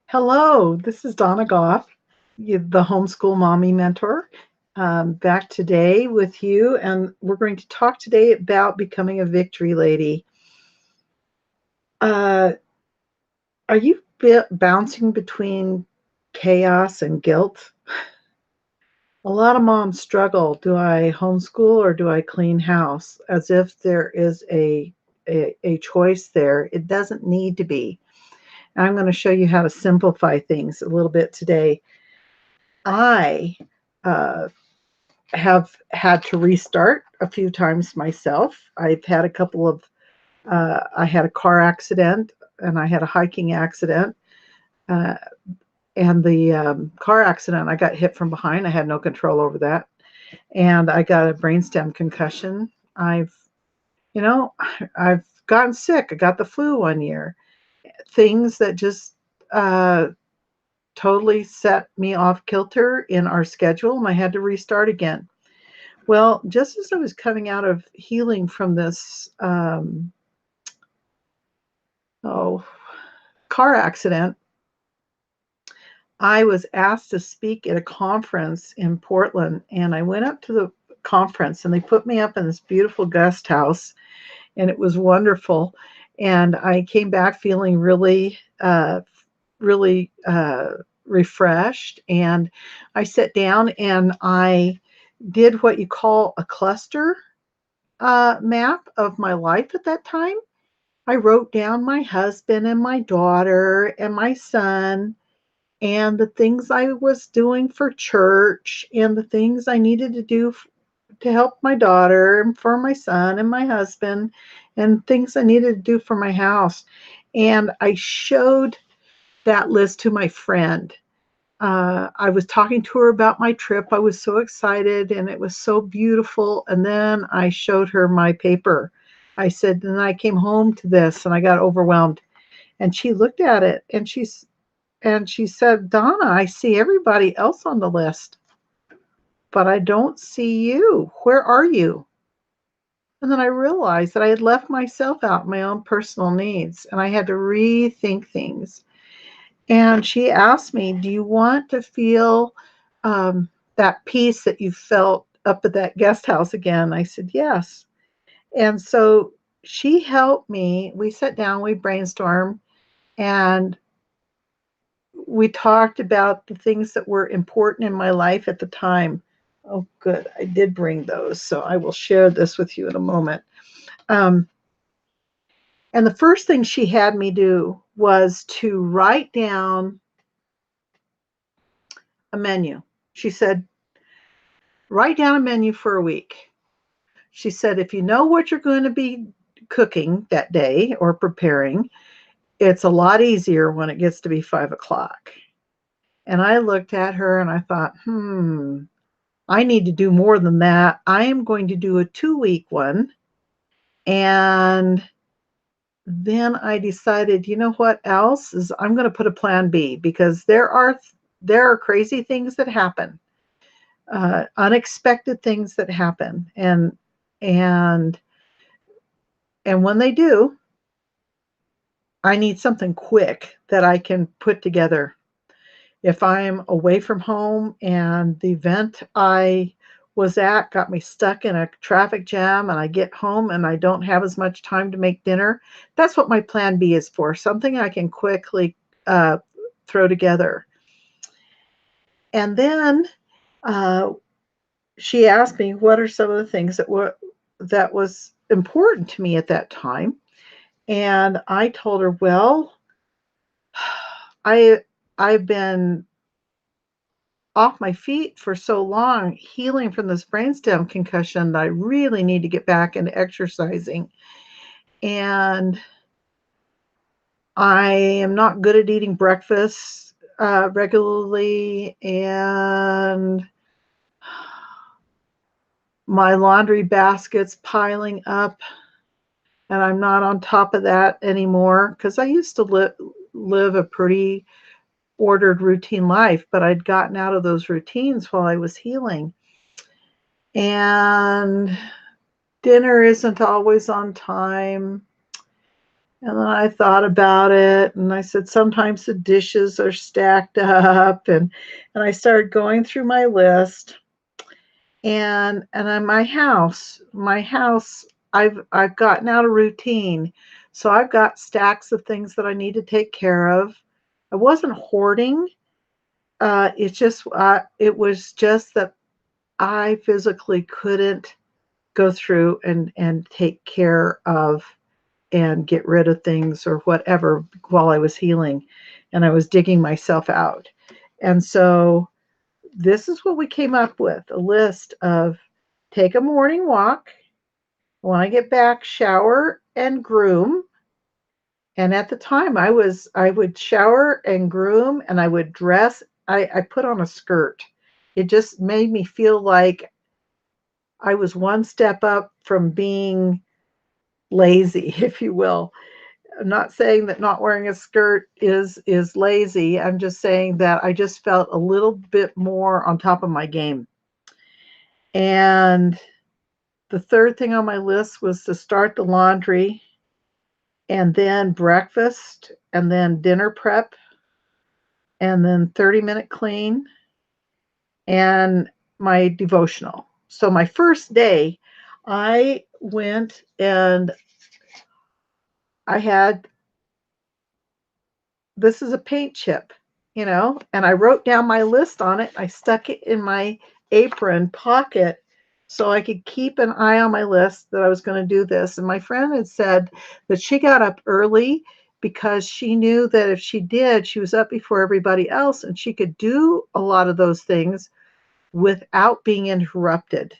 Hello, this is Donna Goff, the homeschool mommy mentor, back today with you, and we're going to talk today about becoming a victory lady. Uh, are you bouncing between chaos and guilt? A lot of moms struggle. Do I homeschool or do I clean house? As if there is a choice there. It doesn't need to be. I'm going to show you how to simplify things a little bit today. I uh, have had to restart a few times myself. I've had a couple of, I had a car accident and I had a hiking accident. Uh, and the car accident, I got hit from behind. I had no control over that. And I got a brainstem concussion. You know, I've gotten sick. I got the flu one year. Things that just uh, totally set me off kilter in our schedule, and I had to restart again. Well, just as I was coming out of healing from this oh, car accident, I was asked to speak at a conference in Portland. And I went up to the conference and they put me up in this beautiful guest house, and it was wonderful. And I came back feeling really refreshed. And I sat down and I did what you call a cluster map of my life at that time. I wrote down my husband and my daughter and my son and the things I was doing for church and the things I needed to do to help my daughter and for my son and my husband and things I needed to do for my house. And I showed that list to my friend. I was talking to her about my trip. I was so excited and it was so beautiful. And then I showed her my paper. I said, and I came home to this and I got overwhelmed. And she looked at it and she said, Donna, I see everybody else on the list, but I don't see you. Where are you? And then I realized that I had left myself out, my own personal needs, and I had to rethink things. And she asked me, do you want to feel that peace that you felt up at that guest house again? I said, yes. And so she helped me. We sat down, we brainstormed, and we talked about the things that were important in my life at the time. Oh, good. I did bring those. So I will share this with you in a moment. Um, and the first thing she had me do was to write down a menu. She said, write down a menu for a week. She said, if you know what you're going to be cooking that day or preparing, it's a lot easier when it gets to be 5 o'clock. And I looked at her and I thought, I need to do more than that. I am going to do a 2-week one. And then I decided, you know what else is I'm going to put a plan B, because there are crazy things that happen, unexpected things that happen, and and when they do, I need something quick that I can put together. If I'm away from home and the event I was at got me stuck in a traffic jam and I get home and I don't have as much time to make dinner, that's what my plan B is for, something I can quickly uh, throw together. And then uh, she asked me what are some of the things that was important to me at that time. And I told her, well, I I've been off my feet for so long, healing from this brainstem concussion, that I really need to get back into exercising. And I am not good at eating breakfast regularly. And my laundry basket's piling up. And I'm not on top of that anymore, because I used to live a pretty ordered routine life, but I'd gotten out of those routines while I was healing. And dinner isn't always on time. And then I thought about it and I said, sometimes the dishes are stacked up, and I started going through my list. And in my house, I've gotten out of routine. So I've got stacks of things that I need to take care of. I wasn't hoarding. It was just that I physically couldn't go through and take care of and get rid of things or whatever while I was healing, and I was digging myself out. And so this is what we came up with, a list of: take a morning walk. When I get back, shower and groom. And at the time I would shower and groom and I would dress. I put on a skirt. It just made me feel like I was one step up from being lazy, if you will. I'm not saying that not wearing a skirt is lazy. I'm just saying that I just felt a little bit more on top of my game. And the third thing on my list was to start the laundry, and then breakfast, and then dinner prep, and then 30-minute clean, and my devotional. So my first day, I went and I had, this is a paint chip, and I wrote down my list on it. I stuck it in my apron pocket so I could keep an eye on my list that I was going to do this. And my friend had said that she got up early because she knew that if she did, she was up before everybody else and she could do a lot of those things without being interrupted.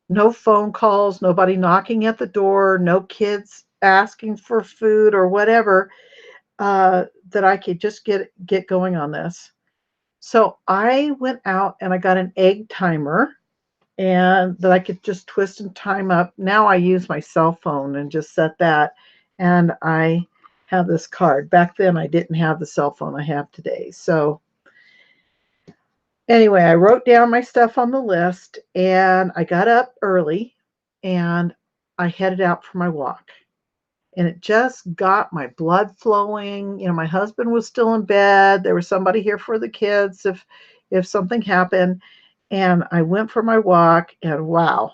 No phone calls, nobody knocking at the door, no kids asking for food or whatever, that I could just get going on this. So I went out and I got an egg timer and that I could just twist and time up. Now I use my cell phone and just set that, and I have this card. Back then I didn't have the cell phone I have today. So anyway, I wrote down my stuff on the list and I got up early and I headed out for my walk. And it just got my blood flowing. My husband was still in bed. There was somebody here for the kids if something happened. And I went for my walk, and wow,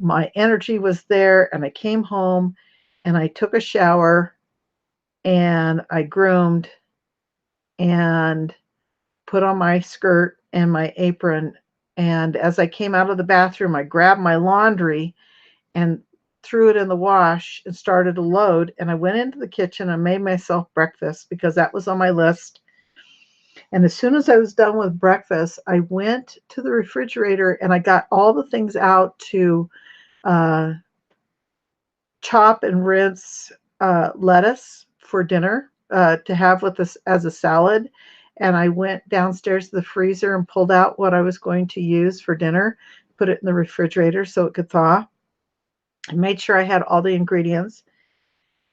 my energy was there. And I came home and I took a shower and I groomed and put on my skirt and my apron. And as I came out of the bathroom, I grabbed my laundry and threw it in the wash and started to load. And I went into the kitchen and made myself breakfast because that was on my list. And as soon as I was done with breakfast, I went to the refrigerator and I got all the things out to uh, chop and rinse lettuce for dinner to have with us as a salad. And I went downstairs to the freezer and pulled out what I was going to use for dinner, put it in the refrigerator so it could thaw. I made sure I had all the ingredients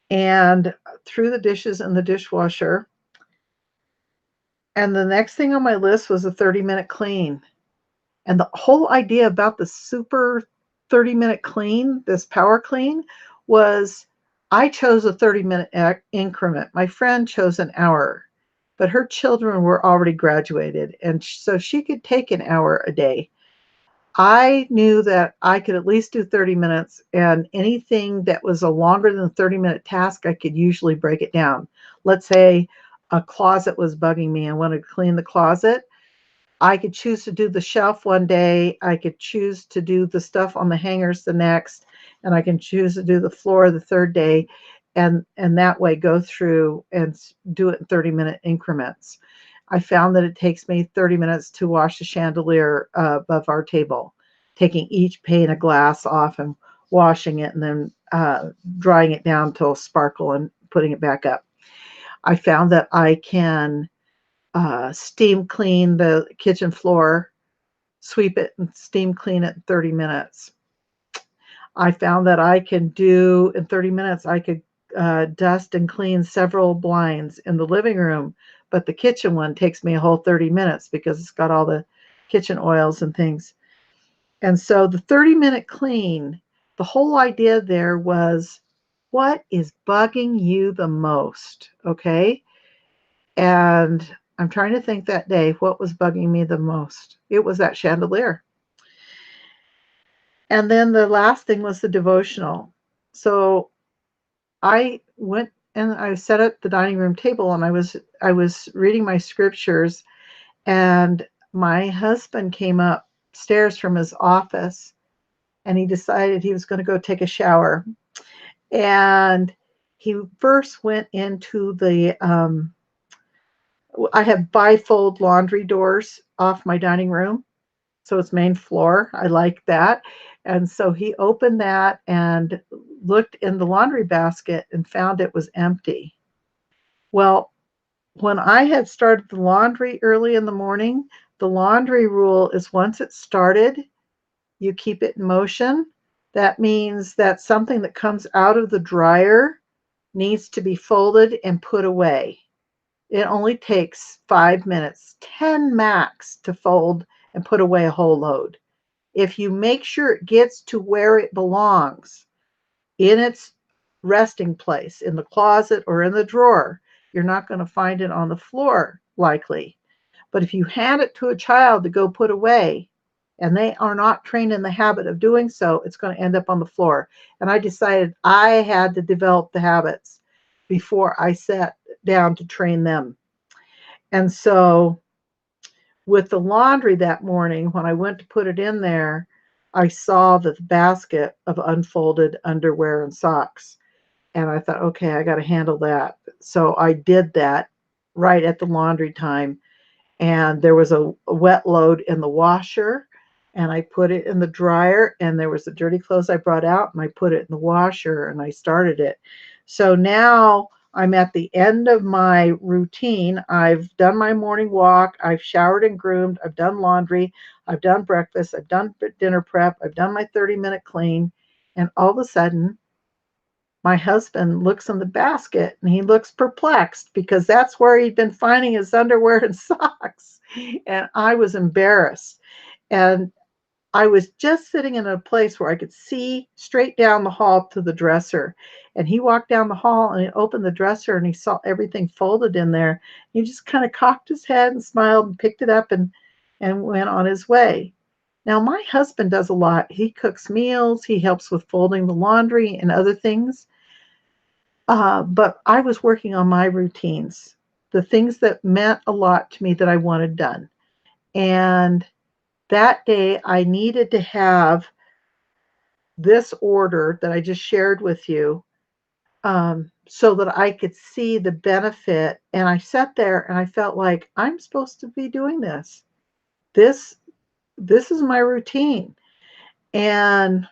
and threw the dishes in the dishwasher. And the next thing on my list was a 30-minute clean. And the whole idea about the super 30-minute clean, this power clean, was I chose a 30-minute increment. My friend chose an hour, but her children were already graduated. And so she could take an hour a day. I knew that I could at least do 30 minutes, and anything that was a longer than 30-minute task, I could usually break it down. Let's say a closet was bugging me and wanted to clean the closet. I could choose to do the shelf one day. I could choose to do the stuff on the hangers the next, and I can choose to do the floor the third day, and that way go through and do it in 30-minute increments. I found that it takes me 30 minutes to wash the chandelier above our table, taking each pane of glass off and washing it and then drying it down till sparkle and putting it back up. I found that I can steam clean the kitchen floor, sweep it and steam clean it in 30 minutes. I found that I can do in 30 minutes, I could dust and clean several blinds in the living room, but the kitchen one takes me a whole 30 minutes because it's got all the kitchen oils and things. And so the 30-minute clean, the whole idea there was what is bugging you the most? Okay. And I'm trying to think that day, what was bugging me the most? It was that chandelier. And then the last thing was the devotional. So I went and I sat at the dining room table and I was reading my scriptures, and my husband came upstairs from his office and he decided he was going to go take a shower. And he first went into the I have bifold laundry doors off my dining room, so it's main floor. I like that. And so he opened that and looked in the laundry basket and found it was empty. Well, when I had started the laundry early in the morning, the laundry rule is once it's started, you keep it in motion. That means that something that comes out of the dryer needs to be folded and put away. It only takes 5 minutes, 10 max, to fold and put away a whole load. If you make sure it gets to where it belongs, in its resting place, in the closet or in the drawer, you're not going to find it on the floor, likely. But if you hand it to a child to go put away, and they are not trained in the habit of doing so, it's going to end up on the floor. And I decided I had to develop the habits before I sat down to train them. And so with the laundry that morning, when I went to put it in there, I saw the basket of unfolded underwear and socks. And I thought, okay, I got to handle that. So I did that right at the laundry time. And there was a wet load in the washer. And I put it in the dryer. And there was the dirty clothes I brought out. And I put it in the washer and I started it. So now I'm at the end of my routine. I've done my morning walk. I've showered and groomed. I've done laundry. I've done breakfast. I've done dinner prep. I've done my 30-minute clean. And all of a sudden, my husband looks in the basket and he looks perplexed because that's where he'd been finding his underwear and socks. And I was embarrassed. And I was just sitting in a place where I could see straight down the hall to the dresser. And he walked down the hall and he opened the dresser and he saw everything folded in there. He just kind of cocked his head and smiled and picked it up and went on his way. Now, my husband does a lot. He cooks meals, he helps with folding the laundry and other things. But I was working on my routines, the things that meant a lot to me that I wanted done. And that day, I needed to have this order that I just shared with you, so that I could see the benefit. And I sat there and I felt like I'm supposed to be doing this. This this is my routine. And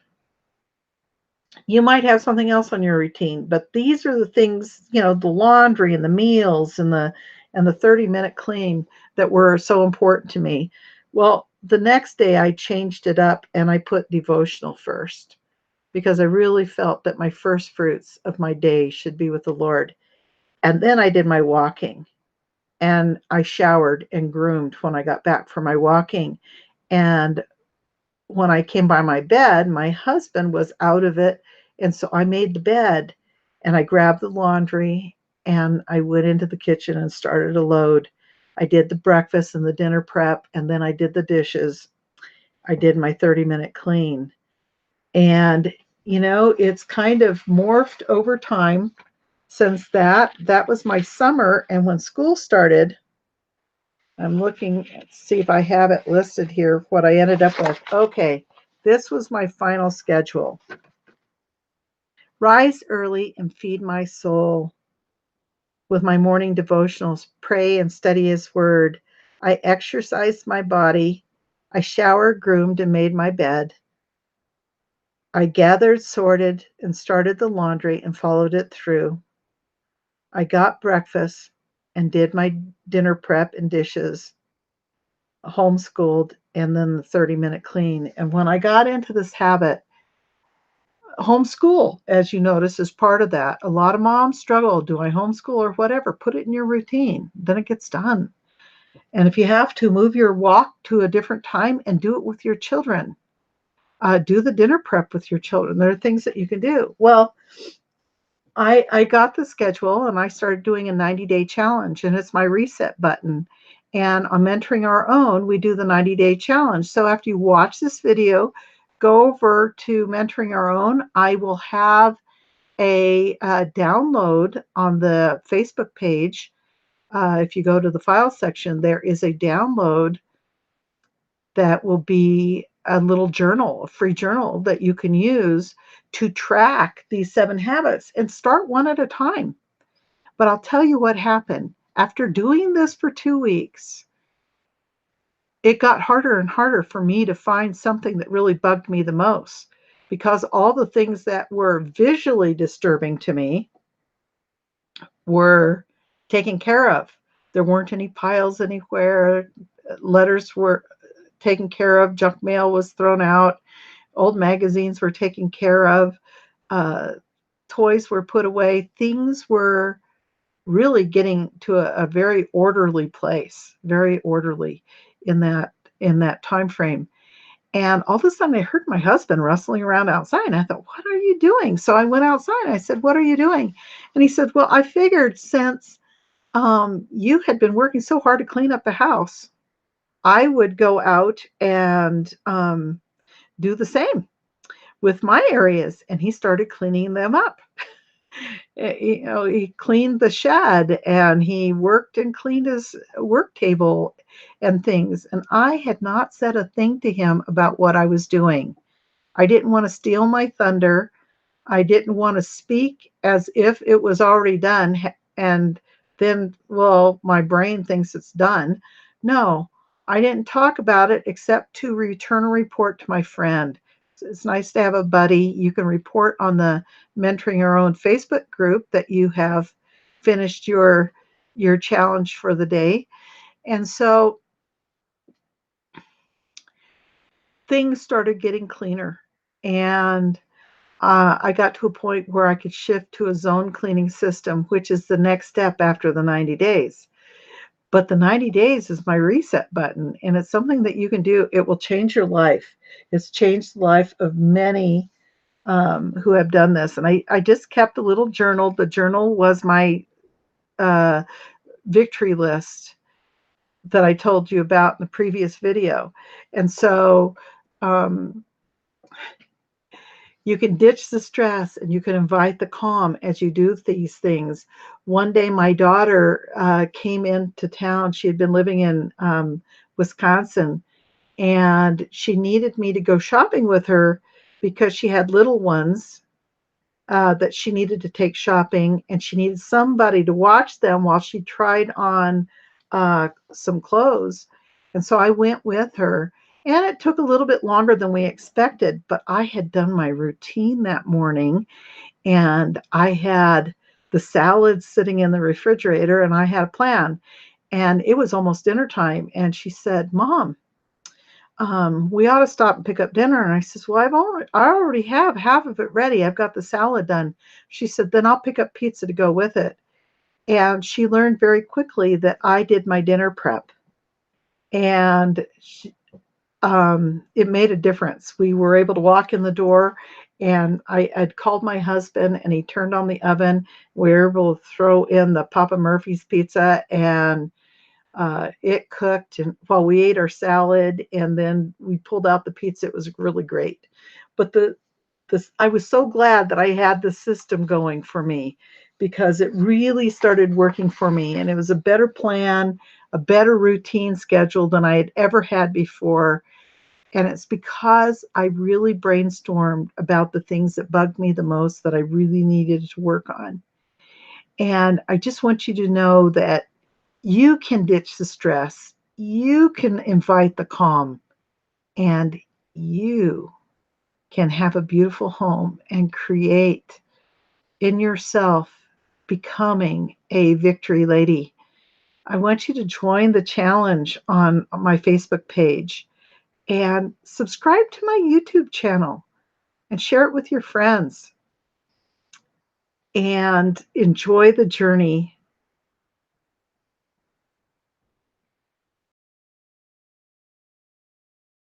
you might have something else on your routine, but these are the things, the laundry and the meals and the 30-minute clean that were so important to me. Well, the next day I changed it up and I put devotional first because I really felt that my first fruits of my day should be with the Lord. And then I did my walking and I showered and groomed when I got back from my walking. And when I came by my bed, my husband was out of it. And so I made the bed and I grabbed the laundry and I went into the kitchen and started a load. I did the breakfast and the dinner prep, and then I did the dishes. I did my 30-minute clean. And, it's kind of morphed over time since that. That was my summer. And when school started, I'm looking to see if I have it listed here, what I ended up with. Okay, this was my final schedule. Rise early and feed my soul with my morning devotionals, pray and study his word. I exercised my body. I showered, groomed, and made my bed. I gathered, sorted, and started the laundry and followed it through. I got breakfast and did my dinner prep and dishes, homeschooled, and then the 30-minute clean. And when I got into this habit, homeschool, as you notice, is part of that. A lot of moms struggle. Do I homeschool or whatever? Put it in your routine. Then it gets done. And if you have to, move your walk to a different time and do it with your children. Do the dinner prep with your children. There are things that you can do. Well, I got the schedule and I started doing a 90-day challenge, and it's my reset button. And on Mentoring Our Own, we do the 90-day challenge. So after you watch this video, go over to Mentoring Our Own. I will have a download on the Facebook page. If you go to the file section, there is a download that will be a little journal, a free journal that you can use to track these 7 habits and start one at a time. But I'll tell you what happened. After doing this for 2 weeks, it got harder and harder for me to find something that really bugged me the most, because all the things that were visually disturbing to me were taken care of. There weren't any piles anywhere. Letters were taken care of. Junk mail was thrown out. Old magazines were taken care of. Uh, Toys were put away. Things were really getting to a very orderly place, very orderly in that time frame. And all of a sudden, I heard my husband rustling around outside. And I thought, "What are you doing?" So I went outside. And I said, "What are you doing?" And he said, "Well, I figured since you had been working so hard to clean up the house, I would go out and do the same with my areas." And he started cleaning them up. He cleaned the shed and he worked and cleaned his work table and things. And I had not said a thing to him about what I was doing. I didn't want to steal my thunder. I didn't want to speak as if it was already done. And then, well, my brain thinks it's done. No, I didn't talk about it except to return a report to my friend. It's nice to have a buddy. You can report on the Mentoring Our Own Facebook group that you have finished your challenge for the day. And so things started getting cleaner. And I got to a point where I could shift to a zone cleaning system, which is the next step after the 90 days. But the 90 days is my reset button, and it's something that you can do. It will change your life. It's changed the life of many who have done this. And I just kept a little journal. The journal was my uh, victory list that I told you about in the previous video. And so um, you can ditch the stress and you can invite the calm as you do these things. One day, my daughter came into town. She had been living in Wisconsin, and she needed me to go shopping with her because she had little ones that she needed to take shopping, and she needed somebody to watch them while she tried on some clothes. And so I went with her, and it took a little bit longer than we expected, but I had done my routine that morning, and I had the salad sitting in the refrigerator, and I had a plan. And it was almost dinner time, and she said, "Mom, we ought to stop and pick up dinner." And I says, "Well, I already have half of it ready. I've got the salad done." She said, "Then I'll pick up pizza to go with it." And she learned very quickly that I did my dinner prep. And it made a difference. We were able to walk in the door, and I'd called my husband, and he turned on the oven. We were able to throw in the Papa Murphy's pizza, and it cooked, and while we ate our salad, and then we pulled out the pizza. It was really great. But I was so glad that I had the system going for me, because it really started working for me, and it was a better plan, a better routine schedule than I had ever had before. And it's because I really brainstormed about the things that bugged me the most that I really needed to work on. And I just want you to know that you can ditch the stress, you can invite the calm, and you can have a beautiful home and create in yourself becoming a victory lady. I want you to join the challenge on my Facebook page and subscribe to my YouTube channel and share it with your friends and enjoy the journey